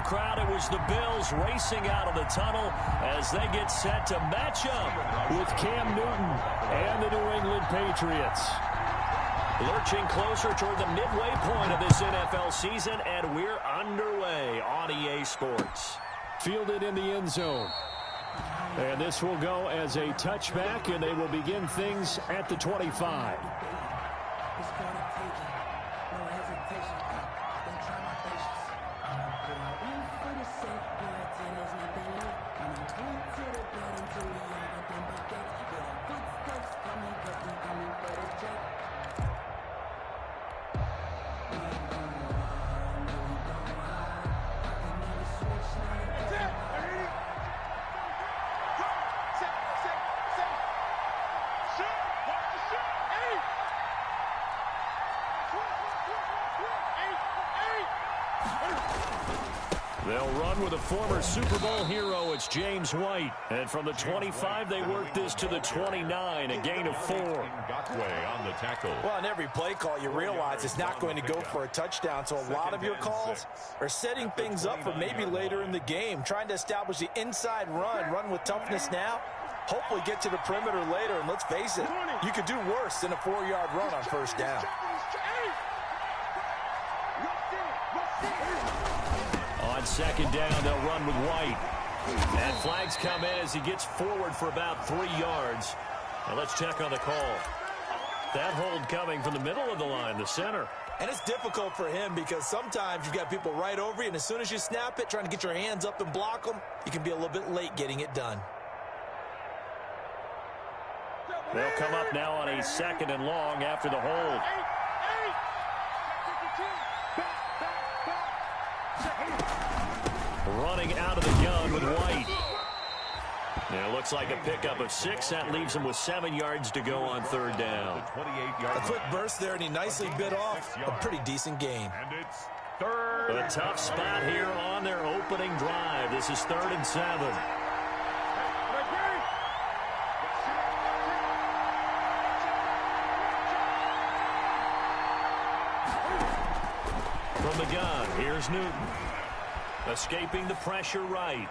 crowd, it was the Bills racing out of the tunnel as they get set to match up with Cam Newton and the New England Patriots. Lurching closer toward the midway point of this NFL season, and we're underway on EA Sports. Fielded in the end zone. And this will go as a touchback, and they will begin things at the 25. They'll run with a former Super Bowl hero. It's James White. And from the 25, they work this to the 29, a gain of 4. On the tackle. Well, on every play call, you realize it's not going to go for a touchdown. So a lot of your calls are setting things up for maybe later in the game, trying to establish the inside run with toughness now. Hopefully get to the perimeter later. And let's face it, you could do worse than a 4-yard run on first down. On second down, they'll run with White. And flags come in as he gets forward for about 3 yards. Now let's check on the call. That hold coming from the middle of the line, the center. And it's difficult for him because sometimes you've got people right over you, and as soon as you snap it, trying to get your hands up and block them, you can be a little bit late getting it done. They'll come up now on a second and long after the hold. Running out of the gun with White. It looks like a pickup of 6. That leaves him with 7 yards to go on third down. A quick burst there, and he nicely bit off a pretty decent gain. And it's third. A tough spot here on their opening drive. This is 3rd and 7. From the gun, here's Newton. Escaping the pressure right.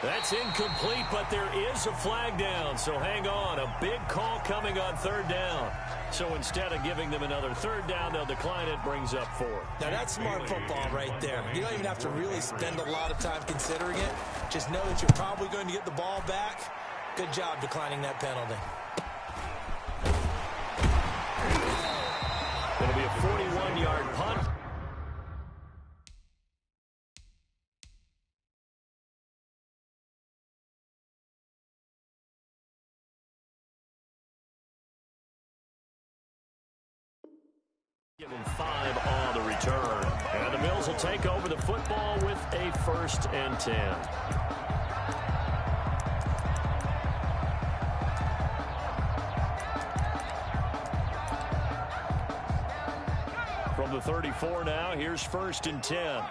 That's incomplete, but there is a flag down, so hang on. A big call coming on 3rd down. So instead of giving them another 3rd down, they'll decline it, brings up 4. Now that's smart football right there. You don't even have to really spend a lot of time considering it. Just know that you're probably going to get the ball back. Good job declining that penalty. It'll be a 41-yard punt. Given 5 on the return. And the Bills will take over the football with a 1st and 10. From the 34 now, here's 1st and 10.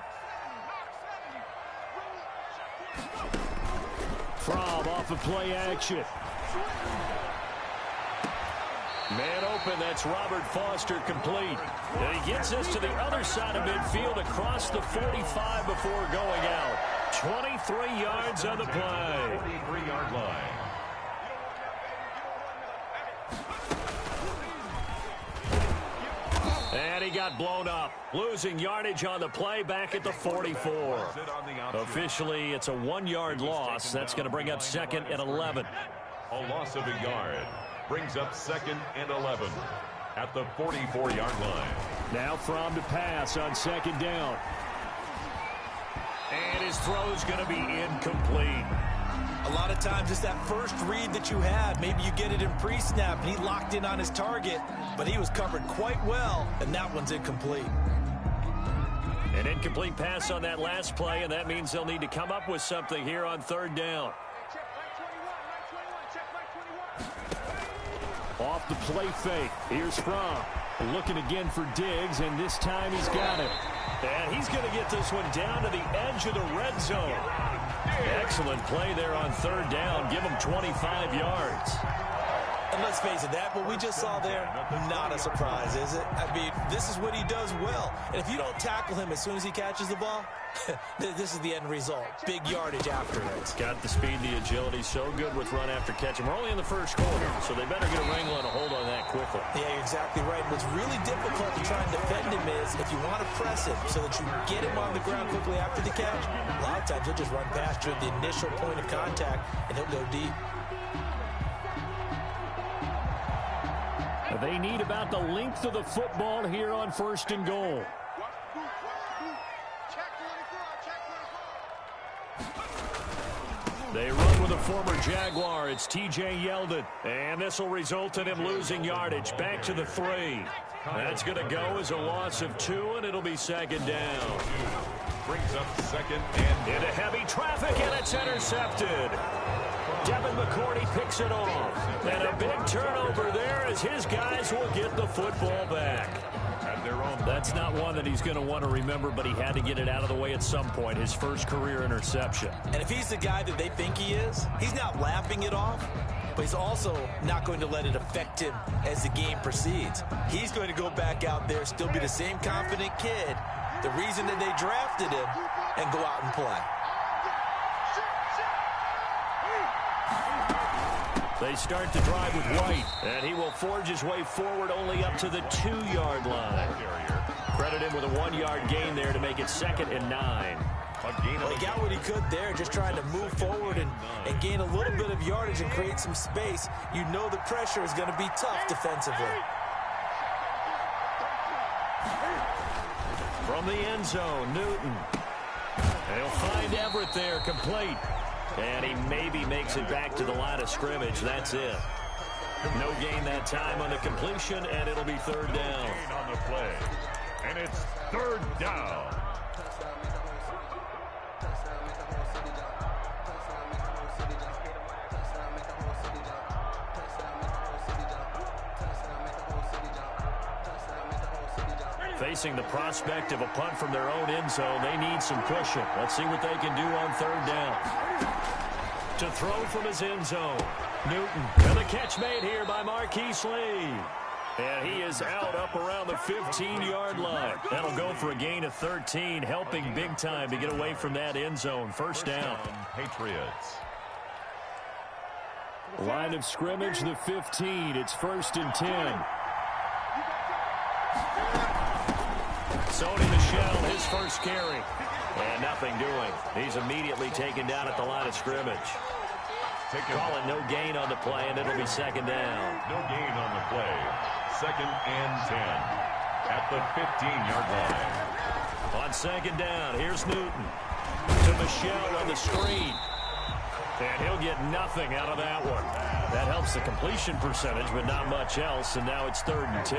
Fromm off of play action. Man open, that's Robert Foster complete. And he gets us to the other side of midfield across the 45 before going out. 23 yards on the play. 43-yard line. And he got blown up. Losing yardage on the play back at the 44. Officially, it's a 1-yard loss. That's going to bring up 2nd and 11. A loss of a yard. Brings up 2nd and 11 at the 44-yard line. Now Fromm to pass on 2nd down. And his throw's going to be incomplete. A lot of times it's that first read that you had. Maybe you get it in pre-snap, and he locked in on his target, but he was covered quite well, and that one's incomplete. An incomplete pass on that last play, and that means they'll need to come up with something here on 3rd down. Off the play fake. Here's Fromm. Looking again for Diggs, and this time he's got it. And he's going to get this one down to the edge of the red zone. Excellent play there on 3rd down. Give him 25 yards. And let's face it, that what we just saw there, not a surprise, is it? I mean, this is what he does well. And if you don't tackle him as soon as he catches the ball, this is the end result. Big yardage afterwards. Got the speed, the agility, so good with run after catch. And we're only in the first quarter, so they better get a wrangle and a hold on that quickly. Yeah, you're exactly right. What's really difficult to try and defend him is if you want to press him so that you get him on the ground quickly after the catch, a lot of times he'll just run past you at the initial point of contact, and he'll go deep. They need about the length of the football here on 1st and goal. They run with a former Jaguar. It's T.J. Yeldon. And this will result in him losing yardage. Back to the 3. That's going to go as a loss of 2, and it'll be 2nd down. Brings up 2nd and into heavy traffic, and it's intercepted. Devin McCourty picks it off. And a big turnover there as his guys will get the football back. That's not one that he's going to want to remember, but he had to get it out of the way at some point, his first career interception. And if he's the guy that they think he is, he's not laughing it off, but he's also not going to let it affect him as the game proceeds. He's going to go back out there, still be the same confident kid, the reason that they drafted him, and go out and play. They start the drive with White, and he will forge his way forward only up to the 2-yard line. Credit him with a 1-yard gain there to make it 2nd and 9. Well, he got what he could there, just trying to move forward and gain a little bit of yardage and create some space. You know the pressure is going to be tough defensively. From the end zone, Newton. They'll find Everett there, complete. And he maybe makes it back to the line of scrimmage. That's it. No gain that time on the completion, and it'll be 3rd down. On the play. And it's 3rd down. Facing the prospect of a punt from their own end zone, they need some cushion. Let's see what they can do on 3rd down. To throw from his end zone, Newton. And the catch made here by Marquise Lee. And he is out up around the 15-yard line. That'll go for a gain of 13, helping big time to get away from that end zone. 1st down. Patriots. Line of scrimmage, the 15. It's 1st and 10. Sony Michel, his first carry. And nothing doing. He's immediately taken down at the line of scrimmage. Calling no gain on the play, and it'll be 2nd down. No gain on the play. 2nd and 10 at the 15-yard line. On 2nd down, here's Newton. To Michel on the screen. And he'll get nothing out of that one. That helps the completion percentage, but not much else, and now it's 3rd and 10.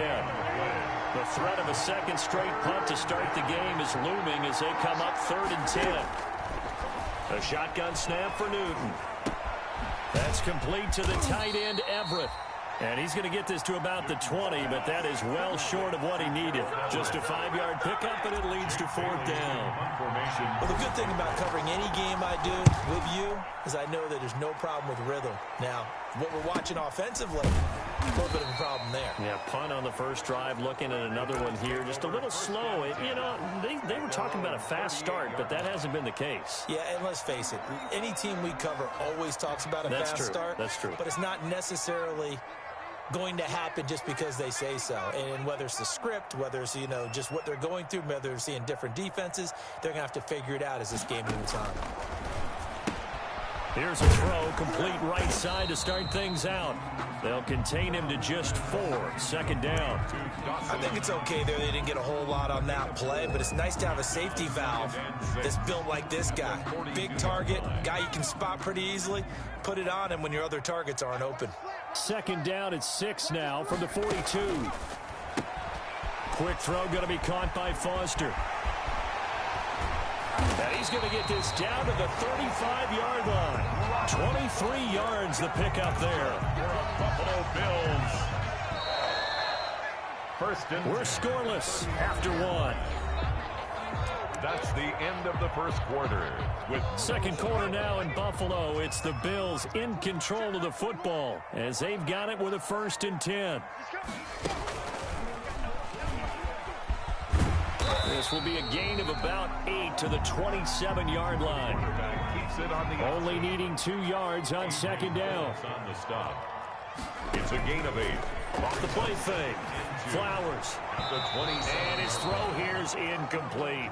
The threat of a 2nd straight punt to start the game is looming as they come up 3rd and 10. A shotgun snap for Newton. That's complete to the tight end, Everett. And he's going to get this to about the 20, but that is well short of what he needed. Just a 5-yard pickup, and it leads to 4th down. Well, the good thing about covering any game I do with you is I know that there's no problem with rhythm. Now, what we're watching offensively, a little bit of a problem there. Yeah, punt on the first drive, looking at another one here. Just a little slow. You know, they were talking about a fast start, but that hasn't been the case. Yeah, and let's face it, any team we cover always talks about a fast start. That's true. But it's not necessarily going to happen just because they say so. And whether it's the script, whether it's, you know, just what they're going through, whether they're seeing different defenses, they're going to have to figure it out as this game moves on. Here's a throw, complete right side to start things out. They'll contain him to just 4. 2nd down. I think it's okay there. They didn't get a whole lot on that play, but it's nice to have a safety valve that's built like this guy. Big target, guy you can spot pretty easily. Put it on him when your other targets aren't open. 2nd down at 6 now from the 42. Quick throw going to be caught by Foster. And he's going to get this down to the 35-yard line. 23 yards the pickup there. Buffalo Bills. We're scoreless after 1. That's the end of the first quarter. With second quarter now in Buffalo. It's the Bills in control of the football as they've got it with a 1st and 10. This will be a gain of about 8 to the 27-yard line. Only needing 2 yards on second down. On the stop. It's a gain of 8. Off the play fake. Flowers. And his throw here's incomplete.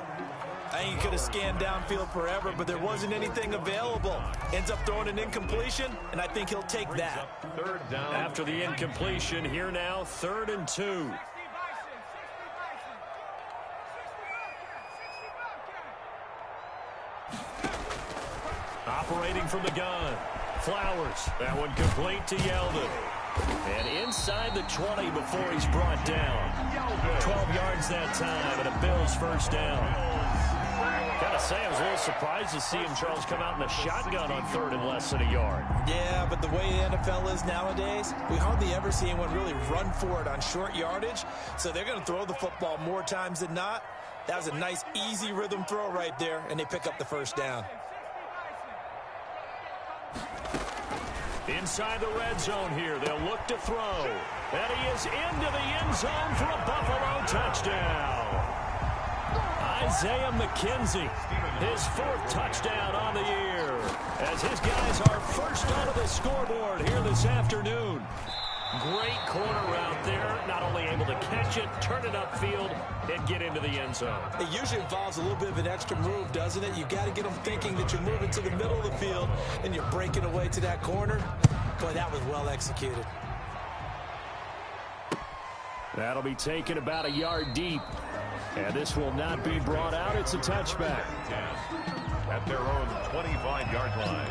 I think he could have scanned downfield forever, but there wasn't anything available. Ends up throwing an incompletion, and I think he'll take that. Third down. After the incompletion, here now, 3rd and 2. Operating from the gun. Flowers. That one complete to Yeldon. And inside the 20 before he's brought down. 12 yards that time, and a Bills 1st down. Gotta say, I was a little surprised to see him, Charles, come out in the shotgun on 3rd and less than a yard. Yeah, but the way the NFL is nowadays, we hardly ever see anyone really run for it on short yardage. So they're going to throw the football more times than not. That was a nice, easy rhythm throw right there, and they pick up the 1st down. Inside the red zone here, they'll look to throw. And he is into the end zone for a Buffalo touchdown. Isaiah McKenzie, his 4th touchdown on the year, as his guys are first onto the scoreboard here this afternoon. Great corner route there, not only able to catch it, turn it upfield, and get into the end zone. It usually involves a little bit of an extra move, doesn't it? You got to get them thinking that you're moving to the middle of the field and you're breaking away to that corner. Boy, that was well executed. That'll be taken about a yard deep. And this will not be brought out. It's a touchback. At their own 25-yard line.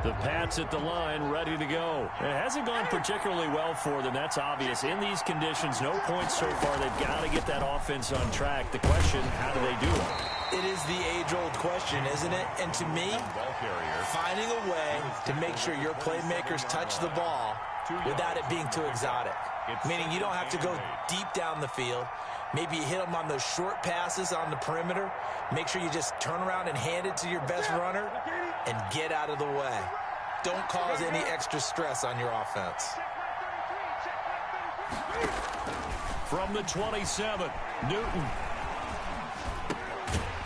The Pats at the line, ready to go. It hasn't gone particularly well for them. That's obvious. In these conditions, no points so far. They've got to get that offense on track. The question, how do they do it? It is the age-old question, isn't it? And to me, finding a way to make sure your playmakers touch the ball without it being too exotic. Meaning you don't have to go deep down the field. Maybe you hit them on those short passes on the perimeter. Make sure you just turn around and hand it to your best runner and get out of the way. Don't cause any extra stress on your offense. From the 27, Newton.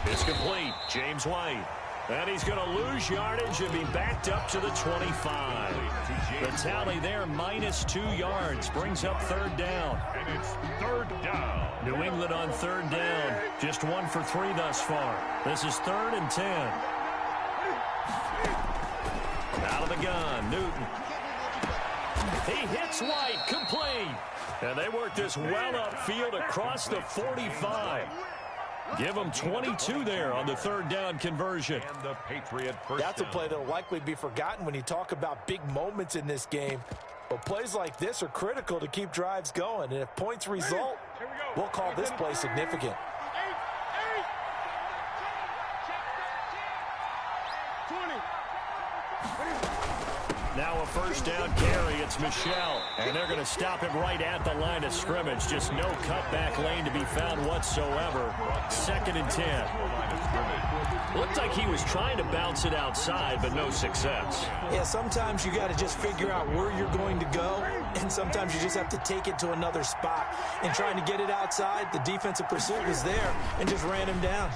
It's complete. James White. And he's going to lose yardage and be backed up to the 25. The tally there, -2 yards, brings up 3rd down. And it's 3rd down. New England on 3rd down. Just 1 for 3 thus far. This is 3rd and 10. Out of the gun, Newton. He hits White, complete. And they work this well upfield across the 45. Give them 22 there on the 3rd down conversion. And the Patriot first That's a down. play that will likely be forgotten when you talk about big moments in this game. But plays like this are critical to keep drives going. And if points result, we'll call this play significant. Now a 1st down carry. It's Michel. And they're going to stop him right at the line of scrimmage. Just no cutback lane to be found whatsoever. 2nd and 10. Looked like he was trying to bounce it outside, but no success. Yeah, sometimes you got to just figure out where you're going to go, and sometimes you just have to take it to another spot. And trying to get it outside, the defensive pursuit was there and just ran him down.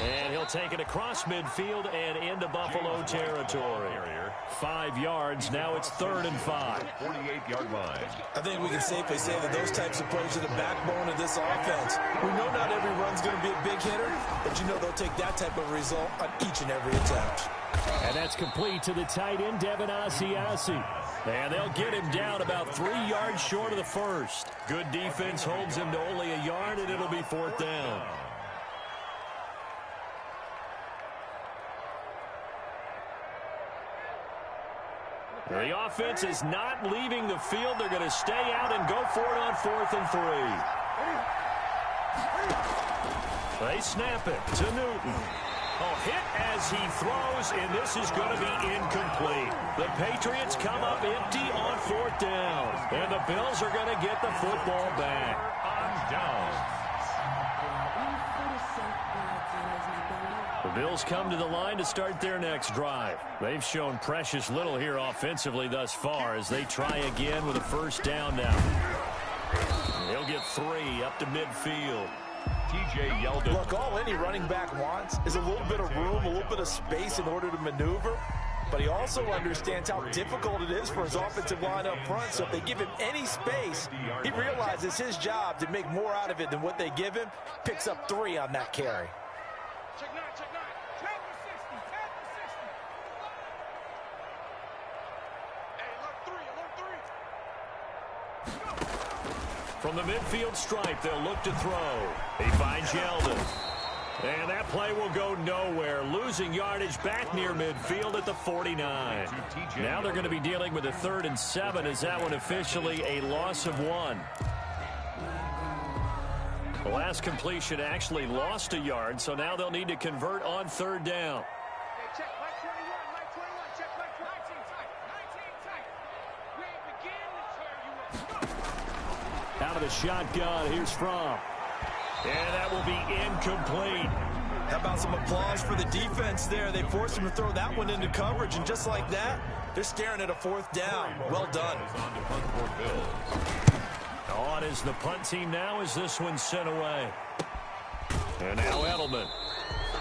And he'll take it across midfield and into Buffalo territory. 5 yards. Now it's 3rd and 5. 48-yard line. I think we can safely say that those types of plays are the backbone of this offense. We know not every run's going to be a big hitter, but you know they'll take that type of result on each and every attempt. And that's complete to the tight end, Devin Asiasi. And they'll get him down about 3 yards short of the 1st. Good defense holds him to only a yard, and it'll be 4th down. The offense is not leaving the field. They're going to stay out and go for it on 4th and 3. They snap it to Newton. Oh, hit as he throws, and this is going to be incomplete. The Patriots come up empty on 4th down, and the Bills are going to get the football back. On down. The Bills come to the line to start their next drive. They've shown precious little here offensively thus far as they try again with a 1st down now. They'll get 3 up to midfield. TJ Yeldon. Look, all any running back wants is a little bit of room, a little bit of space in order to maneuver. But he also understands how difficult it is for his offensive line up front. So if they give him any space, he realizes his job to make more out of it than what they give him. Picks up 3 on that carry. Check 9, check 9. 10 for 60, 10 for 60. Hey, alert 3, alert 3. From the midfield stripe, they'll look to throw. He finds Yeldon. And that play will go nowhere. Losing yardage back near midfield at the 49. Now they're going to be dealing with a 3rd and 7. Is that one officially a loss of 1? The last completion actually lost a yard, so now they'll need to convert on 3rd down. Hey, check Mike 21, Mike 21, check Mike 19 tight, 19 tight. We ain't beginning to tear you up. Out of the shotgun, here's Fromm. And that will be incomplete. How about some applause for the defense there? They forced him to throw that one into coverage, and just like that, they're staring at a 4th down. Well done. On to punt for Bills. On is the punt team now as this one's sent away. And now Edelman.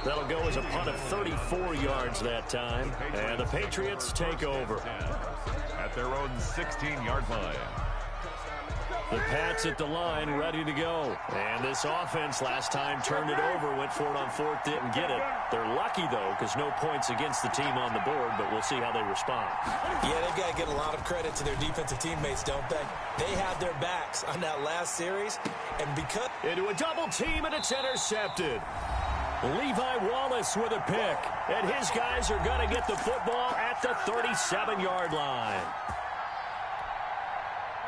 That'll go as a punt of 34 yards that time. And the Patriots take over. At their own 16-yard line. The Pats at the line, ready to go. And this offense last time turned it over, went for it on 4th, didn't get it. They're lucky, though, because no points against the team on the board, but we'll see how they respond. Yeah, they've got to give a lot of credit to their defensive teammates, don't they? They had their backs on that last series, and because... Into a double team, and it's intercepted. Levi Wallace with a pick, and his guys are going to get the football at the 37-yard line.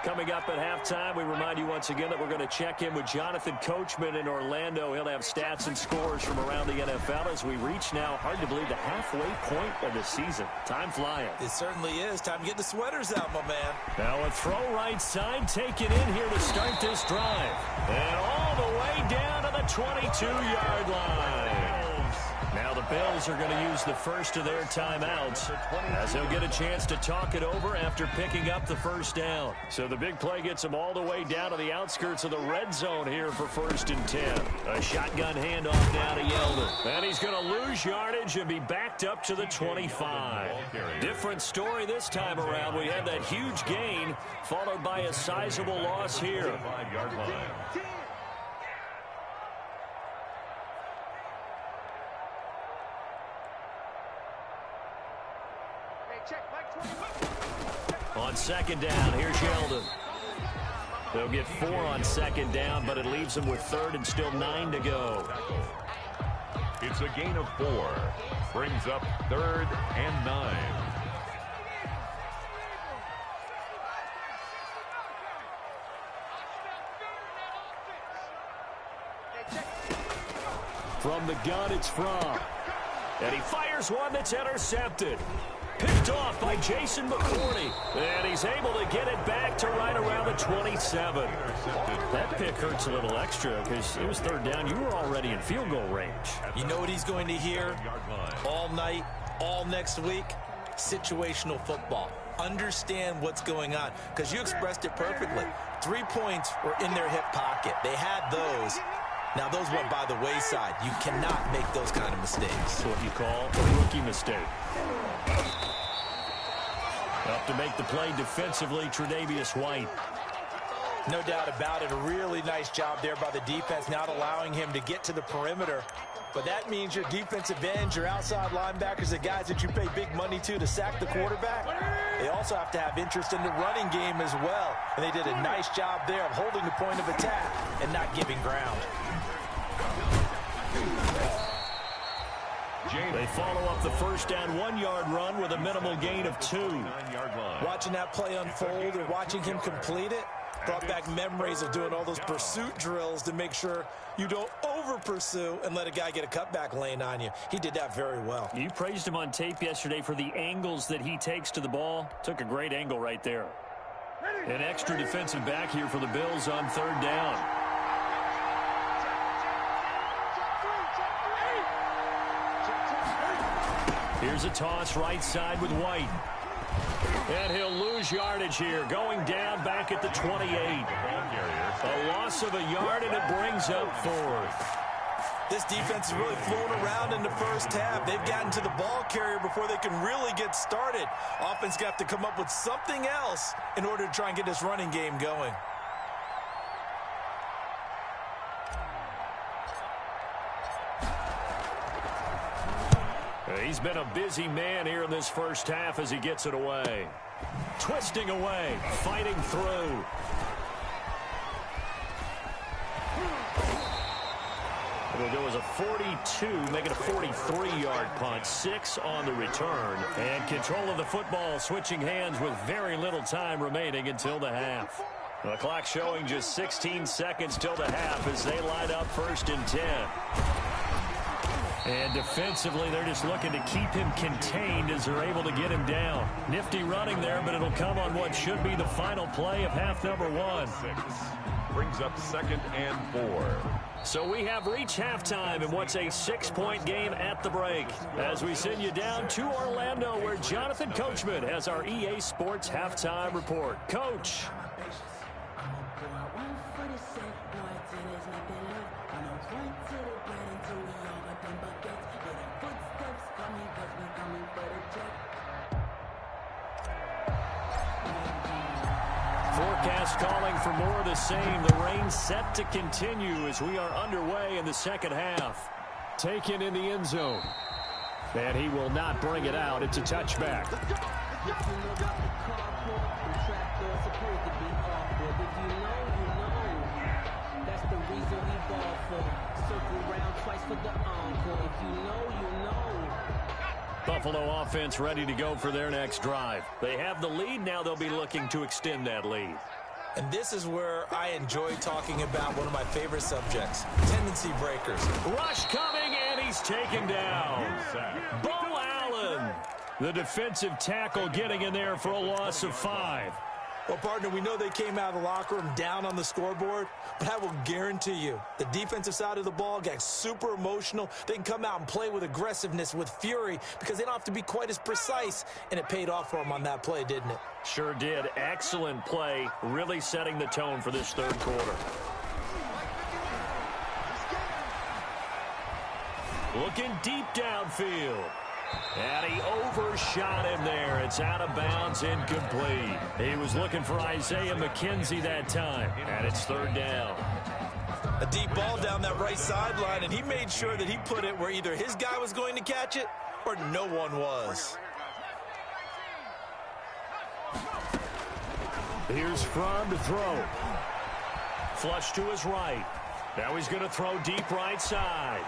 Coming up at halftime, we remind you once again that we're going to check in with Jonathan Coachman in Orlando. He'll have stats and scores from around the NFL as we reach now, hard to believe, the halfway point of the season. Time flying. It certainly is. Time to get the sweaters out, my man. Now a throw right side, taken in here to start this drive. And all the way down to the 22-yard line. Now the Bills are going to use the first of their timeouts as they'll get a chance to talk it over after picking up the 1st down. So the big play gets them all the way down to the outskirts of the red zone here for 1st and 10. A shotgun handoff now to Yeldon. And he's going to lose yardage and be backed up to the 25. Different story this time around. We had that huge gain followed by a sizable loss here. 5-yard line. On 2nd down, here's Yeldon. They'll get 4 on 2nd down, but it leaves them with 3rd and still 9 to go. It's a gain of 4. Brings up 3rd and 9. From the gun, it's Fromm. And he fires one that's intercepted. Picked off by Jason McCourty. And he's able to get it back to right around the 27. That pick hurts a little extra because it was 3rd down. You were already in field goal range. You know what he's going to hear all night, all next week? Situational football. Understand what's going on, because you expressed it perfectly. 3 points were in their hip pocket. They had those. Now, those went by the wayside. You cannot make those kind of mistakes. That's what you call a rookie mistake. Up to make the play defensively, Tre'Davious White. No doubt about it. A really nice job there by the defense, not allowing him to get to the perimeter. But that means your defensive ends, your outside linebackers, the guys that you pay big money to sack the quarterback, they also have to have interest in the running game as well. And they did a nice job there of holding the point of attack and not giving ground. They follow up the 1st down 1-yard run with a minimal gain of 2. Watching that play unfold or watching him complete it, Brought back memories of doing all those pursuit drills to make sure you don't over-pursue and let a guy get a cutback lane on you. He did that very well. You praised him on tape yesterday for the angles that he takes to the ball. Took a great angle right there. An extra defensive back here for the Bills on third down. Here's a toss right side with White. And he'll lose yardage here, going down back at the 28. A loss of a yard, and it brings up fourth. This defense is really flown around in the first half. They've gotten to the ball carrier before they can really get started. Offense got to come up with something else in order to try and get this running game going. He's been a busy man here in this first half as he gets it away. Twisting away, fighting through. It'll go as a 42, make it a 43-yard punt. 6 on the return. And control of the football, switching hands with very little time remaining until the half. The clock showing just 16 seconds till the half as they line up 1st and 10. And defensively, they're just looking to keep him contained as they're able to get him down. Nifty running there, but it'll come on what should be the final play of half number 1. Brings up 2nd and 4. So we have reached halftime in what's a 6-point game at the break. As we send you down to Orlando, where Jonathan Coachman has our EA Sports halftime report. Coach. Forecast calling for more of the same. The rain set to continue as we are underway in the second half. Taken in the end zone. And he will not bring it out. It's a touchback. Buffalo offense ready to go for their next drive. They have the lead. Now they'll be looking to extend that lead. And this is where I enjoy talking about one of my favorite subjects, tendency breakers. Rush coming, and he's taken down. Bo Allen, the defensive tackle, getting in there for a loss of 5. Well, partner, we know they came out of the locker room down on the scoreboard, but I will guarantee you the defensive side of the ball got super emotional. They can come out and play with aggressiveness, with fury, because they don't have to be quite as precise, and it paid off for them on that play, didn't it? Sure did. Excellent play, really setting the tone for this third quarter. Looking deep downfield. And he overshot him there. It's out of bounds, incomplete. He was looking for Isaiah McKenzie that time, and it's 3rd down. A deep ball down that right sideline, and he made sure that he put it where either his guy was going to catch it or no one was. Here's Fromm to throw. Flush to his right. Now he's going to throw deep right side.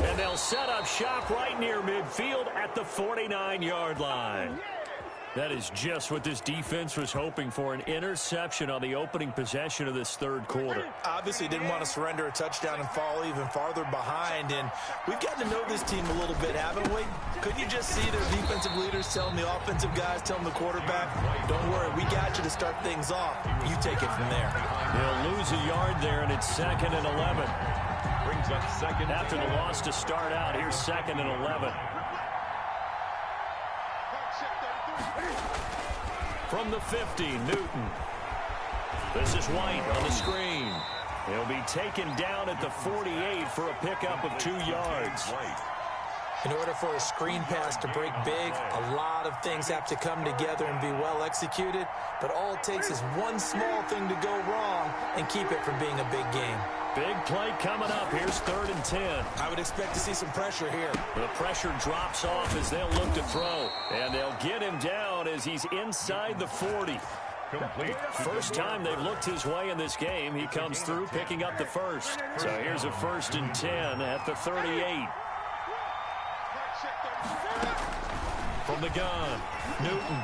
And they'll set up shop right near midfield at the 49-yard line. That is just what this defense was hoping for, an interception on the opening possession of this third quarter. Obviously didn't want to surrender a touchdown and fall even farther behind, and we've gotten to know this team a little bit, haven't we? Couldn't you just see their defensive leaders telling the offensive guys, telling the quarterback, don't worry, we got you to start things off. You take it from there. They'll lose a yard there, and it's 2nd and 11. Brings up 2nd. After the loss to start out, here's 2nd and 11. From the 50, Newton. This is White on the screen. He'll be taken down at the 48 for a pickup of 2 yards. In order for a screen pass to break big, a lot of things have to come together and be well executed, but all it takes is one small thing to go wrong and keep it from being a big game. Big play coming up. Here's 3rd and 10. I would expect to see some pressure here. The pressure drops off as they'll look to throw. And they'll get him down as he's inside the 40. Complete. First time they've looked his way in this game. He comes through picking up the first. So here's a 1st and 10 at the 38. From the gun, Newton.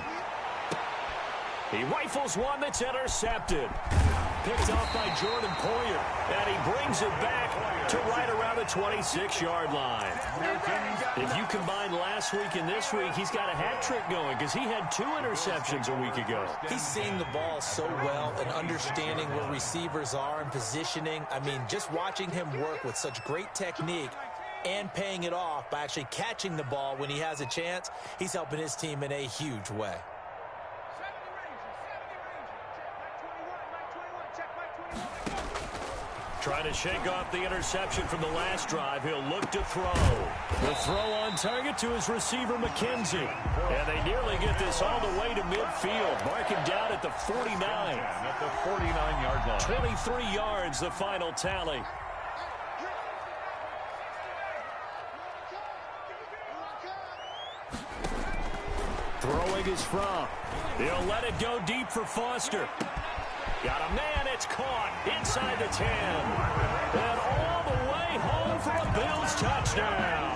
He rifles one that's intercepted. Picked off by Jordan Poyer. And he brings it back to right around the 26-yard line. If you combine last week and this week, he's got a hat trick going because he had 2 interceptions a week ago. He's seeing the ball so well and understanding where receivers are and positioning. I mean, just watching him work with such great technique and paying it off by actually catching the ball when he has a chance, he's helping his team in a huge way. Trying to shake off the interception from the last drive. He'll look to throw. The throw on target to his receiver, McKenzie. And they nearly get this all the way to midfield. Mark him down at the 49. At the 49-yard line. 23 yards, the final tally. Throwing is from. He'll let it go deep for Foster. Got a man, it's caught inside the 10. And all the way home for a Bills touchdown.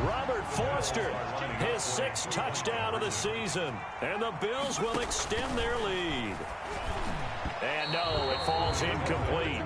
Robert Foster, his 6th touchdown of the season. And the Bills will extend their lead. And no, it falls incomplete.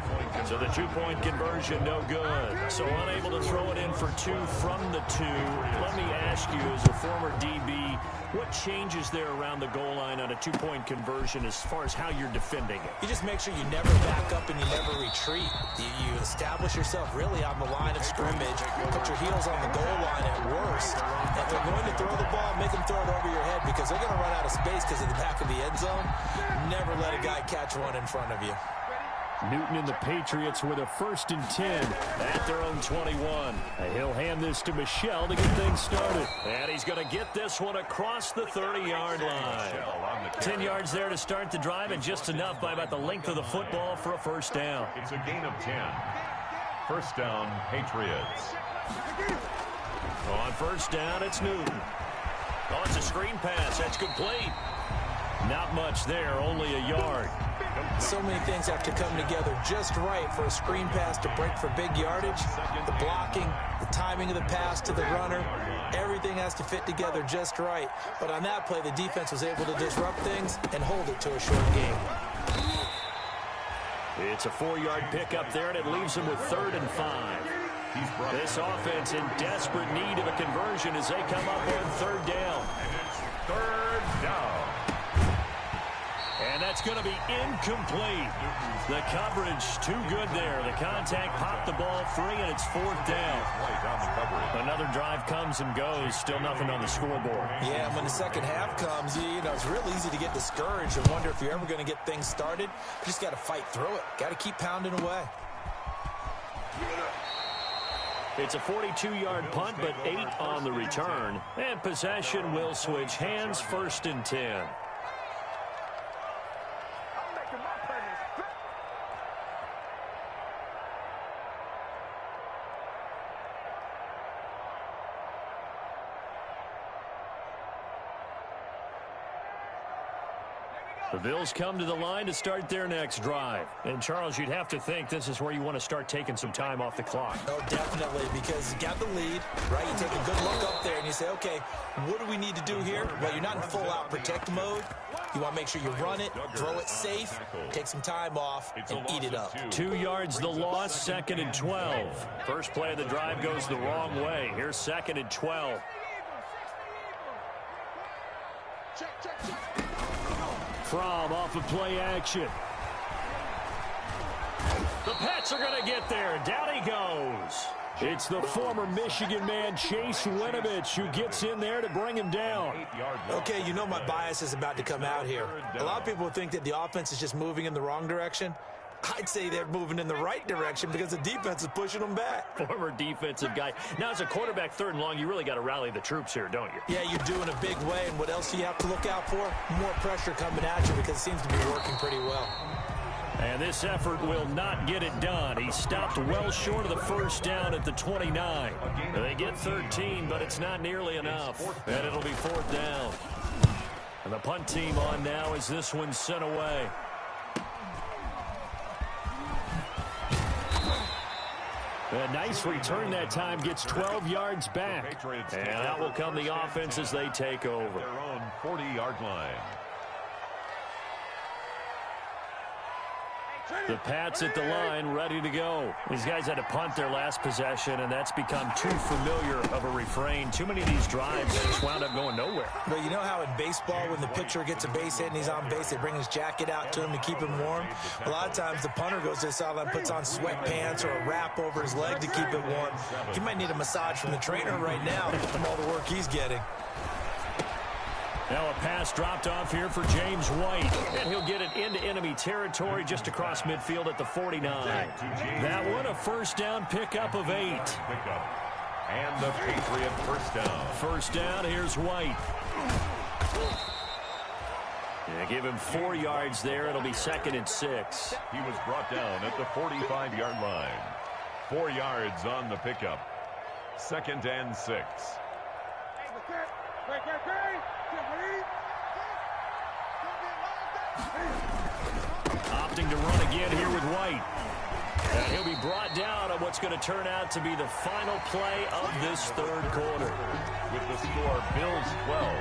So the 2-point conversion, no good. So unable to throw it in for 2 from the 2. Let me ask you, as a former DB, what changes there around the goal line on a 2-point conversion as far as how you're defending it? You just make sure you never back up and you never retreat. You establish yourself really on the line of scrimmage, put your heels on the goal line at worst. If they're going to throw the ball, make them throw it over your head because they're going to run out of space because of the back of the end zone. Never let a guy catch one in front of you. Newton and the Patriots with a 1st and 10 at their own 21. And he'll hand this to Michel to get things started. And he's going to get this one across the 30-yard line. 10 yards there to start the drive, and just enough by about the length of the football for a 1st down. It's a gain of 10. 1st down, Patriots. On 1st down, it's Newton. Oh, it's a screen pass. That's complete. Not much there, only a yard. So many things have to come together just right for a screen pass to break for big yardage. The blocking, the timing of the pass to the runner, everything has to fit together just right. But on that play, the defense was able to disrupt things and hold it to a short game. It's a 4-yard pickup there, and it leaves them with 3rd and 5. This offense in desperate need of a conversion as they come up on 3rd down. And it's 3rd down. And that's going to be incomplete. The coverage too good there. The contact popped the ball free, and it's 4th down. Another drive comes and goes. Still nothing on the scoreboard. Yeah, and when the second half comes, you know, it's real easy to get discouraged and wonder if you're ever going to get things started. You just got to fight through it. Got to keep pounding away. It's a 42-yard punt, but 8 on the return. And possession will switch hands, 1st and 10. The Bills come to the line to start their next drive. And, Charles, you'd have to think this is where you want to start taking some time off the clock. Oh, definitely, because you got the lead, right? You take a good look up there and you say, okay, what do we need to do here? Well, you're not in full-out protect mode. You want to make sure you run it, throw it safe, take some time off, and eat it up. 2 yards the loss, 2nd and 12. First play of the drive goes the wrong way. Here's 2nd and 12. From off of play action. The Pats are going to get there. Down he goes. It's the former Michigan man, Chase Winovich, who gets in there to bring him down. Okay, you know my bias is about to come out here. A lot of people think that the offense is just moving in the wrong direction. I'd say they're moving in the right direction because the defense is pushing them back. Former defensive guy. Now, as a quarterback, 3rd and long, you really got to rally the troops here, don't you? Yeah, you do in a big way. And what else do you have to look out for? More pressure coming at you because it seems to be working pretty well. And this effort will not get it done. He stopped well short of the 1st down at the 29. They get 13, but it's not nearly enough. And it'll be 4th down. And the punt team on now as this one's sent away. A nice return that time, gets 12 yards back. And out will come the offense as they take over. Their own 40-yard line. The Pats at the line, ready to go. These guys had to punt their last possession, and that's become too familiar of a refrain. Too many of these drives just wound up going nowhere. Well, you know how in baseball, when the pitcher gets a base hit and he's on base, they bring his jacket out to him to keep him warm? A lot of times the punter goes to the sideline, puts on sweatpants or a wrap over his leg to keep it warm. He might need a massage from the trainer right now from all the work he's getting. Now a pass dropped off here for James White, and he'll get it into enemy territory just across midfield at the 49. That one a first down pickup of 8. And the Patriot first down. First down, here's White. Yeah, give him 4 yards there. It'll be 2nd and 6. He was brought down at the 45-yard line. 4 yards on the pickup. 2nd and 6. Opting to run again here with White. And he'll be brought down on what's going to turn out to be the final play of this third quarter. With the score, Bills 12,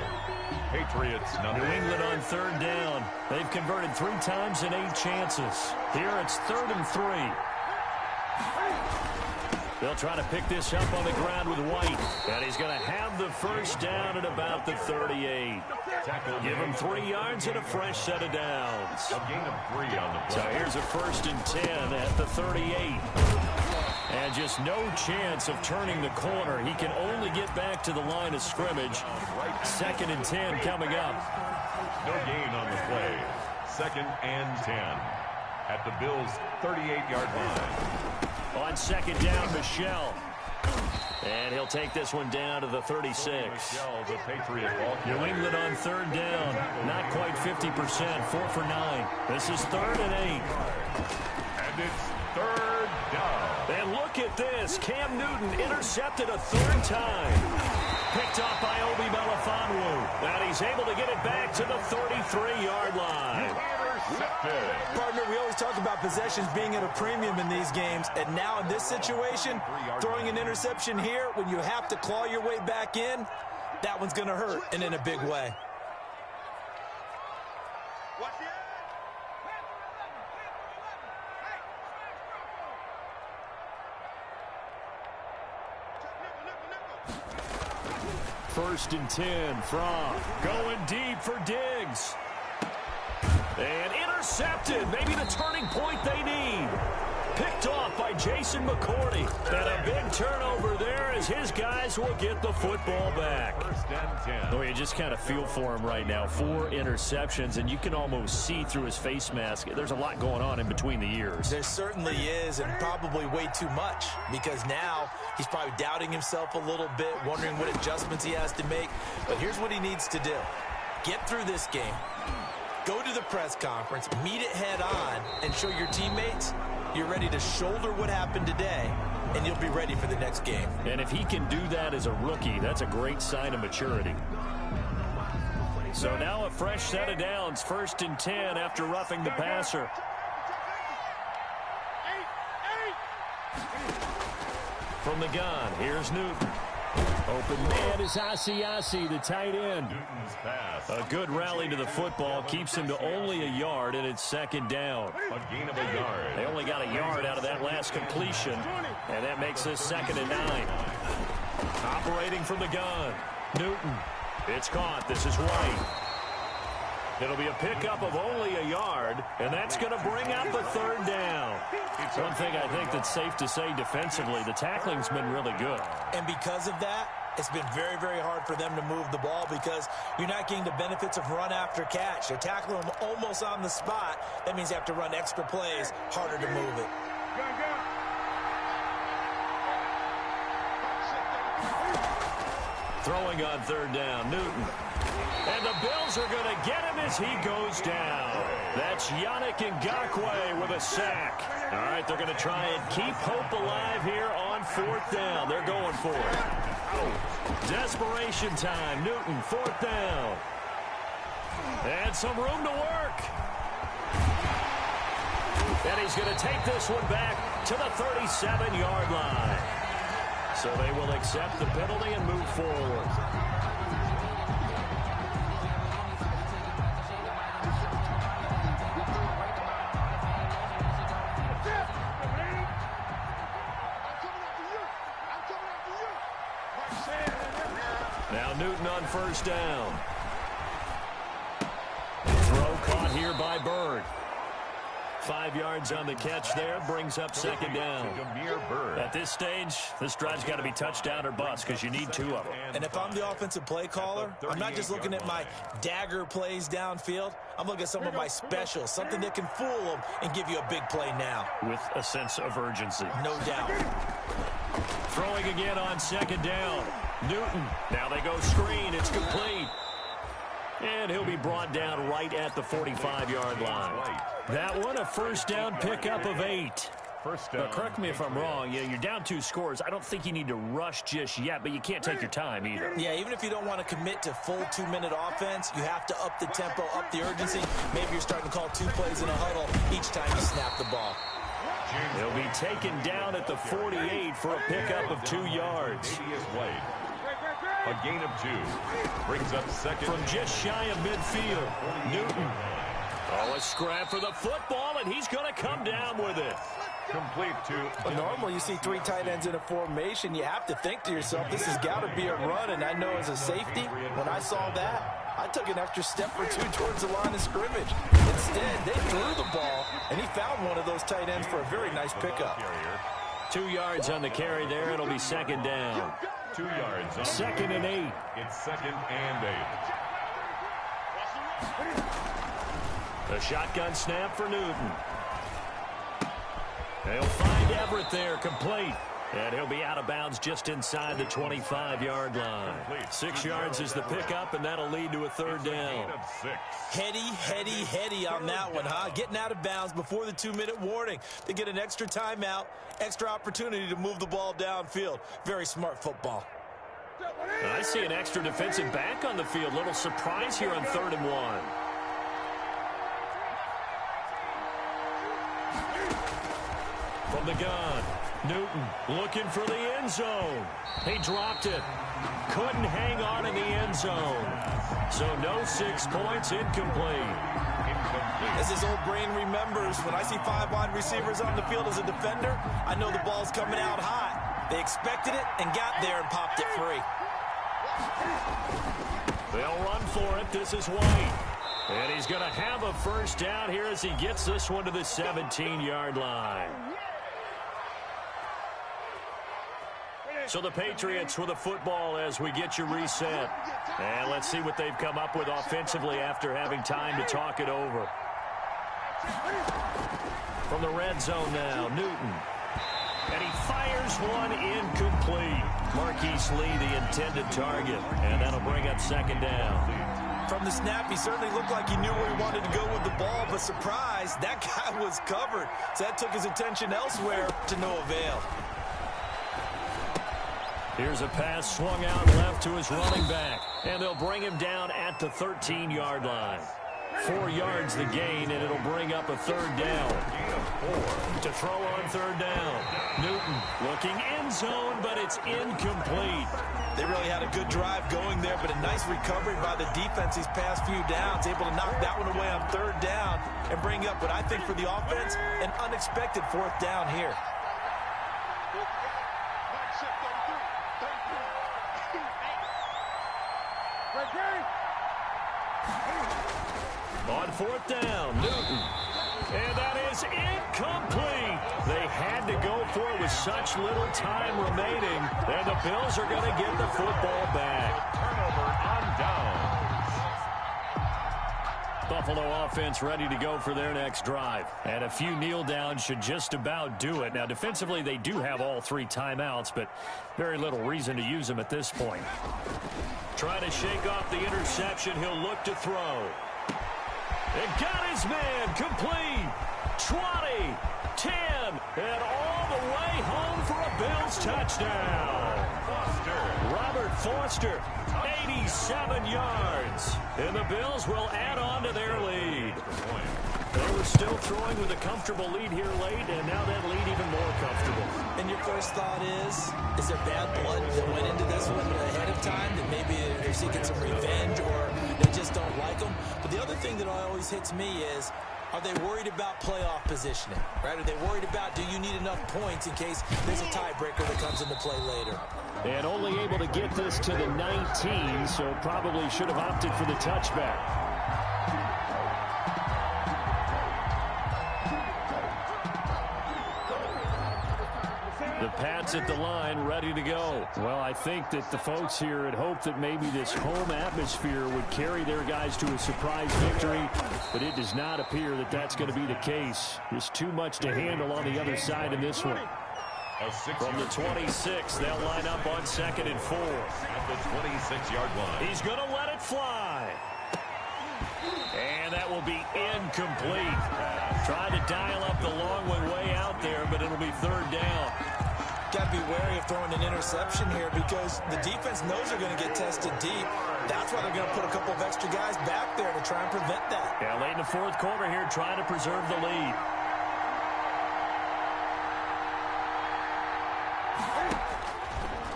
Patriots nothing. New England on third down. They've converted 3 times in 8 chances. Here it's 3rd and 3. They'll try to pick this up on the ground with White. And he's going to have the first down at about the 38. Give him 3 yards and a fresh set of downs. A gain of 3 on the play. So here's a 1st and 10 at the 38. And just no chance of turning the corner. He can only get back to the line of scrimmage. 2nd and 10 coming up. No gain on the play. 2nd and 10 at the Bills' 38-yard line. On 2nd down, Michelle. And he'll take this one down to the 36. Michelle, the Patriot ball. New England on 3rd down. Not quite 50%. 4 for 9. This is 3rd and 8. And it's 3rd down. And look at this. Cam Newton intercepted a 3rd time. Picked off by Obi Melifonwu. And he's able to get it back to the 33-yard line. Partner, we always talk about possessions being at a premium in these games, and now in this situation, throwing an interception here when you have to claw your way back in, that one's going to hurt, and in a big way. First and 10 from going deep for Diggs. And intercepted. Maybe the turning point they need. Picked off by Jason McCourty. And a big turnover there as his guys will get the football back. 1st and 10. Oh, you just kind of feel for him right now. 4 interceptions, and you can almost see through his face mask. There's a lot going on in between the ears. There certainly is, and probably way too much, because now he's probably doubting himself a little bit, wondering what adjustments he has to make. But here's what he needs to do. Get through this game. Go to the press conference, meet it head on, and show your teammates you're ready to shoulder what happened today, and you'll be ready for the next game. And if he can do that as a rookie, that's a great sign of maturity. So now a fresh set of downs, 1st and 10 after roughing the passer. From the gun, here's Newton. Open man is Asiasi, the tight end. Newton's pass. A good rally to the football keeps him to only a yard, and it's 2nd down. A gain of a yard. They only got a yard out of that last completion, and that makes this 2nd and 9. Operating from the gun, Newton. It's caught. This is White. It'll be a pickup of only a yard, and that's going to bring out the 3rd down. One thing I think that's safe to say defensively, the tackling's been really good. And because of that, it's been very, very hard for them to move the ball because you're not getting the benefits of run after catch. They're tackling them almost on the spot. That means you have to run extra plays, harder to move it. Throwing on 3rd down, Newton. And the Bills are going to get him as he goes down. That's Yannick Ngakoue with a sack. All right, they're going to try and keep hope alive here on 4th down. They're going for it. Desperation time. Newton, 4th down. And some room to work. And he's going to take this one back to the 37-yard line. So they will accept the penalty and move forward. Now Newton on first down. Throw caught here by Bird. 5 yards on the catch there, brings up second down. At this stage, this drive's got to be touchdown or bust because you need 2 of them. And if I'm the offensive play caller, I'm not just looking at my dagger plays downfield. I'm looking at some of my specials, something that can fool them and give you a big play now. With a sense of urgency. No doubt. Throwing again on second down. Newton. Now they go screen. It's complete. And he'll be brought down right at the 45-yard line. That one, a first down pickup of 8. Now, correct me if I'm wrong. You're down 2 scores. I don't think you need to rush just yet, but you can't take your time either. Yeah, even if you don't want to commit to full 2-minute offense, you have to up the tempo, up the urgency. Maybe you're starting to call 2 plays in a huddle each time you snap the ball. He'll be taken down at the 48 for a pickup of 2 yards. A gain of 2. Brings up second. From just shy of midfield, Newton. Oh, a scrap for the football, and he's going to come down with it. Complete to... Well, normally you see 3 tight ends in a formation. You have to think to yourself, this has got to be a run. And I know as a safety, when I saw that, I took an extra step or 2 towards the line of scrimmage. Instead, they threw the ball, and he found one of those tight ends for a very nice pickup. 2 yards on the carry there. It'll be second down. 2 yards. On second and 8. It's second and 8. A shotgun snap for Newton. They'll find Everett there, complete. And he'll be out of bounds just inside the 25-yard line. 6 yards is the pickup, and that'll lead to a third down. Heady on that one, huh? Getting out of bounds before the 2-minute warning. They get an extra timeout, extra opportunity to move the ball downfield. Very smart football. I see an extra defensive back on the field. Little surprise here on 3rd and 1. From the gun, Newton looking for the end zone. He dropped it. Couldn't hang on in the end zone. So no 6 points, incomplete. As his old brain remembers, when I see 5 wide receivers on the field as a defender, I know the ball's coming out hot. They expected it and got there and popped it free. They'll run for it. This is White. And he's going to have a first down here as he gets this one to the 17-yard line. So the Patriots with a football as we get you reset. And let's see what they've come up with offensively after having time to talk it over. From the red zone now, Newton. And he fires one incomplete. Marquise Lee, the intended target. And that'll bring up second down. From the snap, he certainly looked like he knew where he wanted to go with the ball, but surprise, that guy was covered. So that took his attention elsewhere to no avail. Here's a pass swung out left to his running back. And they'll bring him down at the 13-yard line. 4 yards the gain, and it'll bring up a third down. To throw on third down. Newton looking end zone, but it's incomplete. They really had a good drive going there, but a nice recovery by the defense these past few downs. Able to knock that one away on third down and bring up what I think for the offense, an unexpected 4th down here. On 4th down, Newton. And that is incomplete. They had to go for it with such little time remaining. And the Bills are going to get the football back. Turnover on down. Buffalo offense ready to go for their next drive. And a few kneel downs should just about do it. Now, defensively, they do have all 3 timeouts, but very little reason to use them at this point. Trying to shake off the interception. He'll look to throw. And got his man complete. 20, 10, and all the way home for a Bills touchdown. Robert Foster, 87 yards. And the Bills will add on to their lead. They were still throwing with a comfortable lead here late, and now that lead even more comfortable. And your first thought is there bad blood that went into this one ahead of time, that maybe they're seeking some revenge or they just don't like them? But the other thing that always hits me is Are they worried about playoff positioning, right? Are they worried about, do you need enough points in case there's a tiebreaker that comes into play later? And only able to get this to the 19, so probably should have opted for the touchback. The Pats at the line, ready to go. Well, I think that the folks here had hoped that maybe this home atmosphere would carry their guys to a surprise victory, but it does not appear that that's going to be the case. There's too much to handle on the other side in this one. From the 26, they'll line up on 2nd and 4. At the 26-yard line. He's going to let it fly. And that will be incomplete. Trying to dial up the long one way out there, but it'll be 3rd down. Got to be wary of throwing an interception here because the defense knows they're going to get tested deep. That's why they're going to put a couple of extra guys back there to try and prevent that. Yeah, late in the 4th quarter here, trying to preserve the lead.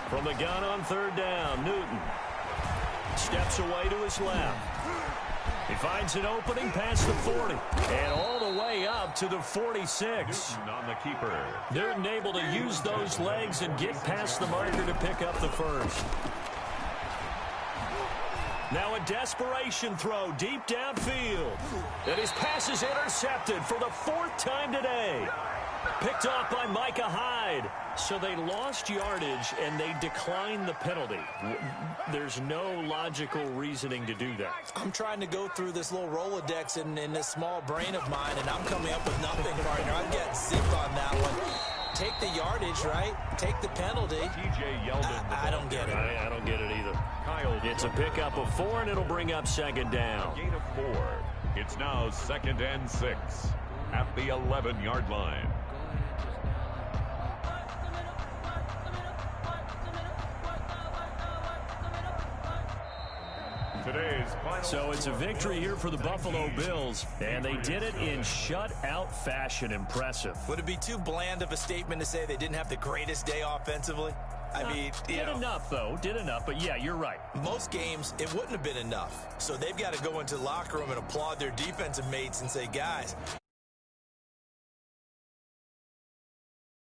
From the gun on 3rd down, Newton steps away to his left. He finds an opening past the 40 and all the way up to the 46. Newton on the keeper. Newton able to use those legs and get past the marker to pick up the first. Now a desperation throw deep downfield. And his pass is intercepted for the 4th time today. Picked off by Micah Hyde. So they lost yardage and they declined the penalty. There's no logical reasoning to do that. I'm trying to go through this little Rolodex in this small brain of mine, and I'm coming up with nothing, partner. I've got zip on that one. Take the yardage, right? Take the penalty. TJ Yeldon. I don't get it. I don't get it either. Kyle. It's a pickup of 4, and it'll bring up 2nd down. Gain of 4. It's now 2nd and 6 at the 11-yard line. So it's a victory here for the Buffalo Bills, and they did it in shutout fashion. Impressive. Would it be too bland of a statement to say they didn't have the greatest day offensively? I mean, did enough, though. Did enough, but yeah, you're right. Most games, it wouldn't have been enough. So they've got to go into the locker room and applaud their defensive mates and say, guys,